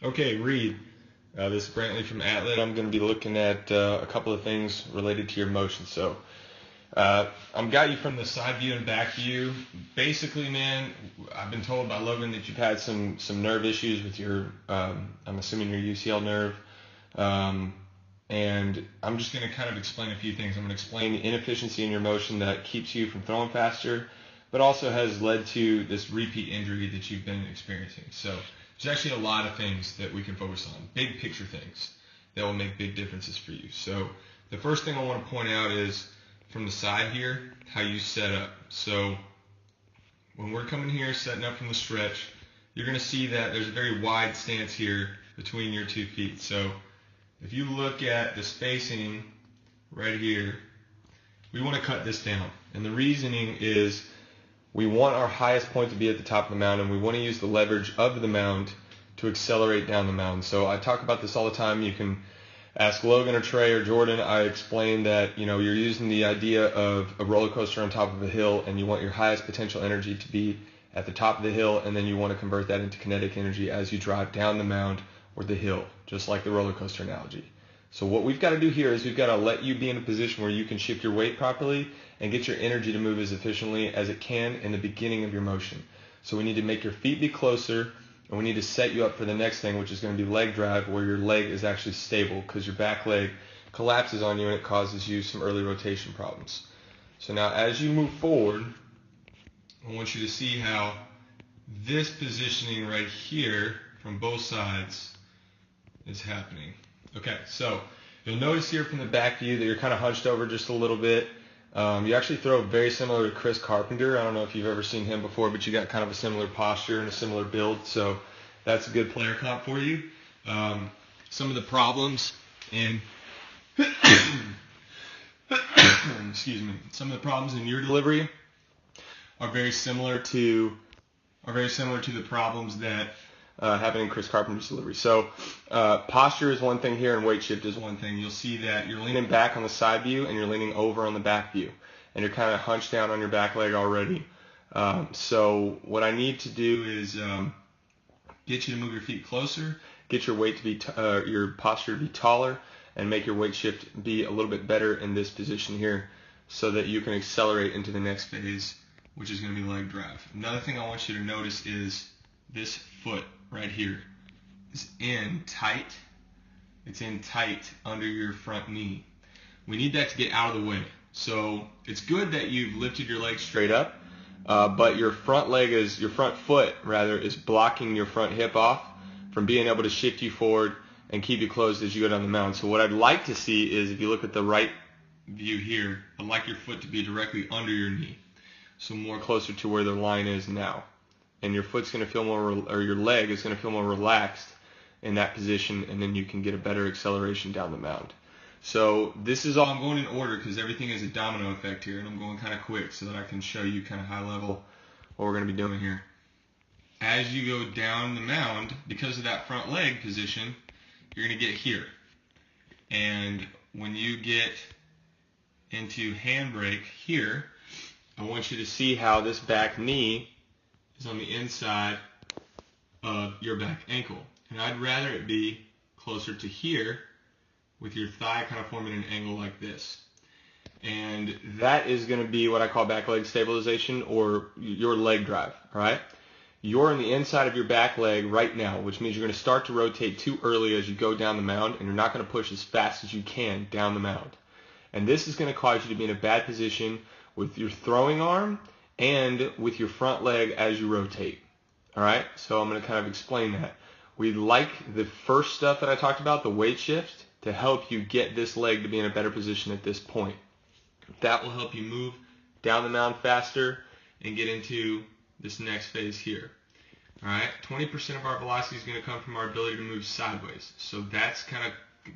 Okay, Reid, this is Brantley from Atlet. I'm going to be looking at a couple of things related to your motion. So I've got you from the side view and back view. Basically, man, I've been told by Logan that you've had some nerve issues with your, I'm assuming your UCL nerve. And I'm just going to kind of explain a few things. I'm going to explain the inefficiency in your motion that keeps you from throwing faster, but also has led to this repeat injury that you've been experiencing. So there's actually a lot of things that we can focus on, big picture things that will make big differences for you. So the first thing I want to point out is from the side here, how you set up. So when we're coming here, setting up from the stretch, you're going to see that there's a very wide stance here between your 2 feet. So if you look at the spacing right here, we want to cut this down. And the reasoning is we want our highest point to be at the top of the mound, and we want to use the leverage of the mound to accelerate down the mound. So I talk about this all the time. You can ask Logan or Trey or Jordan. I explain that you're using the idea of a roller coaster on top of a hill, and you want your highest potential energy to be at the top of the hill, and then you want to convert that into kinetic energy as you drive down the mound or the hill, just like the roller coaster analogy. So what we've got to do here is we've got to let you be in a position where you can shift your weight properly and get your energy to move as efficiently as it can in the beginning of your motion. So we need to make your feet be closer, and we need to set you up for the next thing, which is going to be leg drive, where your leg is actually stable because your back leg collapses on you and it causes you some early rotation problems. So now as you move forward, I want you to see how this positioning right here from both sides is happening. Okay, so you'll notice here from the back view that you're kind of hunched over just a little bit. You actually throw very similar to Chris Carpenter. I don't know if you've ever seen him before, but you got kind of a similar posture and a similar build, so that's a good player comp for you. Some of the problems in excuse me, some of the problems in your delivery are very similar to the problems that happen in Chris Carpenter's delivery. So posture is one thing here, and weight shift is one thing. You'll see that you're leaning back on the side view and you're leaning over on the back view, and you're kind of hunched down on your back leg already. So what I need to do is get you to move your feet closer, get your weight to be your posture to be taller, and make your weight shift be a little bit better in this position here, so that you can accelerate into the next phase, which is going to be leg drive. Another thing I want you to notice is this foot right here is in tight. It's in tight under your front knee. We need that to get out of the way. So it's good that you've lifted your leg straight up, but your front foot is blocking your front hip off from being able to shift you forward and keep you closed as you go down the mound. So what I'd like to see is, if you look at the right view here, I'd like your foot to be directly under your knee, so more closer to where the line is now. And your foot's going to feel more, or your leg is going to feel more relaxed in that position, and then you can get a better acceleration down the mound. So this is all, I'm going in order because everything is a domino effect here, and I'm going kind of quick so that I can show you kind of high level what we're going to be doing here. As you go down the mound, because of that front leg position, you're going to get here. And when you get into handbrake here, I want you to see how this back knee is on the inside of your back ankle. And I'd rather it be closer to here, with your thigh kind of forming an angle like this. And that is going to be what I call back leg stabilization, or your leg drive, all right? You're on the inside of your back leg right now, which means you're going to start to rotate too early as you go down the mound, and you're not going to push as fast as you can down the mound. And this is going to cause you to be in a bad position with your throwing arm and with your front leg as you rotate. All right, so I'm going to kind of explain that. We like the first stuff that I talked about, the weight shift, to help you get this leg to be in a better position at this point. That will help you move down the mound faster and get into this next phase here. All right, 20% of our velocity is going to come from our ability to move sideways. So that's kind of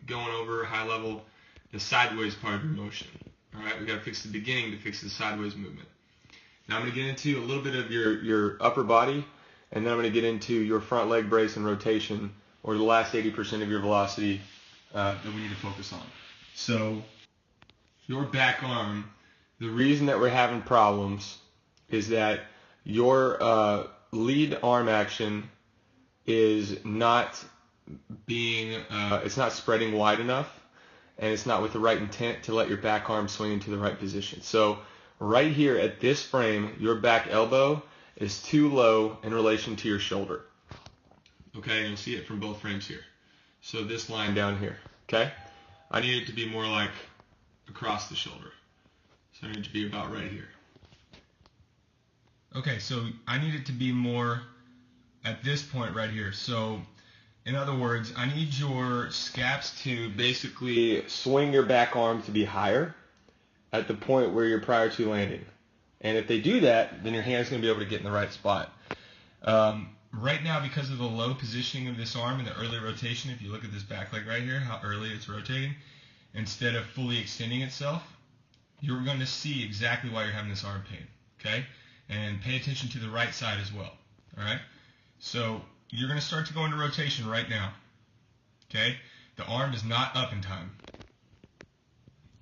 going over high level the sideways part of your motion. All right, we got to fix the beginning to fix the sideways movement. Now I'm going to get into a little bit of your upper body, and then I'm going to get into your front leg brace and rotation, or the last 80% of your velocity that we need to focus on. So your back arm, the reason that we're having problems is that your lead arm action is not it's not spreading wide enough, and it's not with the right intent to let your back arm swing into the right position. So right here at this frame, your back elbow is too low in relation to your shoulder. Okay, and you'll see it from both frames here. So this line down here, okay? I need it to be more like across the shoulder. So I need it to be about right here. Okay, so I need it to be more at this point right here. So in other words, I need your scaps to basically swing your back arm to be higher at the point where you're prior to landing. And if they do that, then your hand's going to be able to get in the right spot. Right now, because of the low positioning of this arm and the early rotation, if you look at this back leg right here, how early it's rotating, instead of fully extending itself, you're going to see exactly why you're having this arm pain, okay? And pay attention to the right side as well, all right? So you're going to start to go into rotation right now, okay? The arm is not up in time,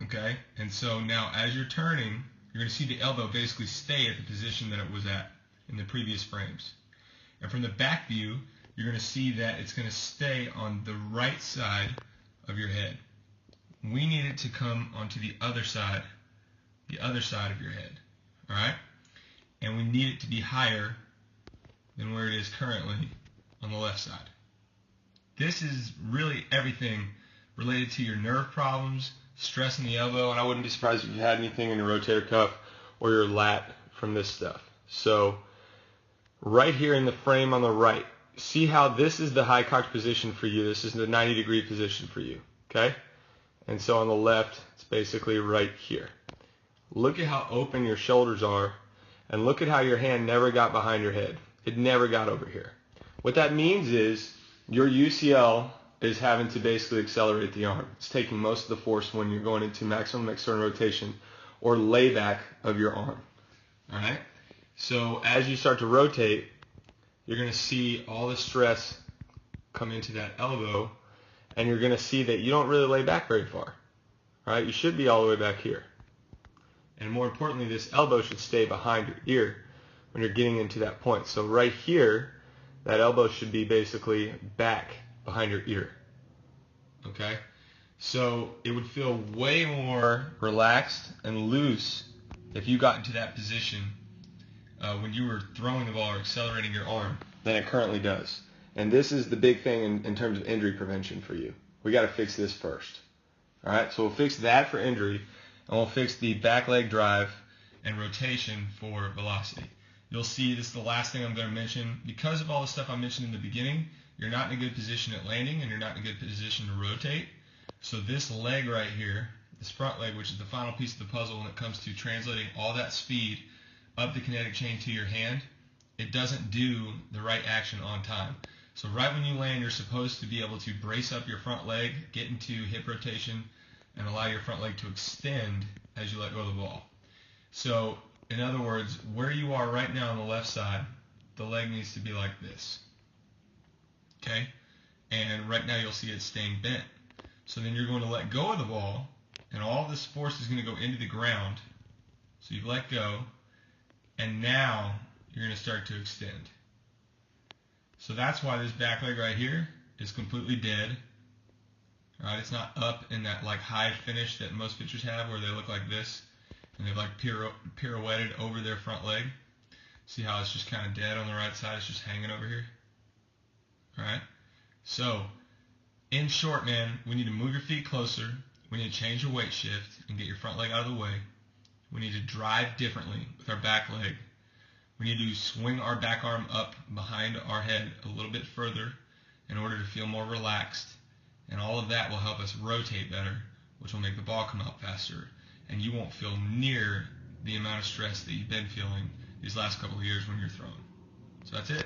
okay? And so now as you're turning, you're going to see the elbow basically stay at the position that it was at in the previous frames. And from the back view, you're going to see that it's going to stay on the right side of your head. We need it to come onto the other side of your head, all right? And we need it to be higher than where it is currently on the left side. This is really everything related to your nerve problems, stress in the elbow, and I wouldn't be surprised if you had anything in your rotator cuff or your lat from this stuff. So right here in the frame on the right, see how this is the high cocked position for you. This is the 90-degree position for you, okay? And so on the left, it's basically right here. Look at how open your shoulders are, and look at how your hand never got behind your head. It never got over here. What that means is your UCL is having to basically accelerate the arm. It's taking most of the force when you're going into maximum external rotation or layback of your arm, all right? So as you start to rotate, you're going to see all the stress come into that elbow, and you're going to see that you don't really lay back very far. All right? You should be all the way back here. And more importantly, this elbow should stay behind your ear when you're getting into that point. So right here, that elbow should be basically back behind your ear. Okay? So it would feel way more relaxed and loose if you got into that position when you were throwing the ball or accelerating your arm than it currently does. And this is the big thing in terms of injury prevention for you. We got to fix this first. All right, so we'll fix that for injury, and we'll fix the back leg drive and rotation for velocity. You'll see this is the last thing I'm going to mention. Because of all the stuff I mentioned in the beginning, you're not in a good position at landing, and you're not in a good position to rotate. So this leg right here, this front leg, which is the final piece of the puzzle when it comes to translating all that speed up the kinetic chain to your hand, it doesn't do the right action on time. So right when you land, you're supposed to be able to brace up your front leg, get into hip rotation, and allow your front leg to extend as you let go of the ball. So in other words, where you are right now on the left side, the leg needs to be like this. Okay? And right now you'll see it staying bent. So then you're going to let go of the ball, and all this force is going to go into the ground. So you've let go, and now you're going to start to extend. So that's why this back leg right here is completely dead. All right, it's not up in that like high finish that most pitchers have where they look like this and they've like pirouetted over their front leg. See how it's just kind of dead on the right side? It's just hanging over here. All right. So in short, man, we need to move your feet closer. We need to change your weight shift and get your front leg out of the way. We need to drive differently with our back leg. We need to swing our back arm up behind our head a little bit further in order to feel more relaxed. And all of that will help us rotate better, which will make the ball come out faster. And you won't feel near the amount of stress that you've been feeling these last couple of years when you're throwing. So that's it.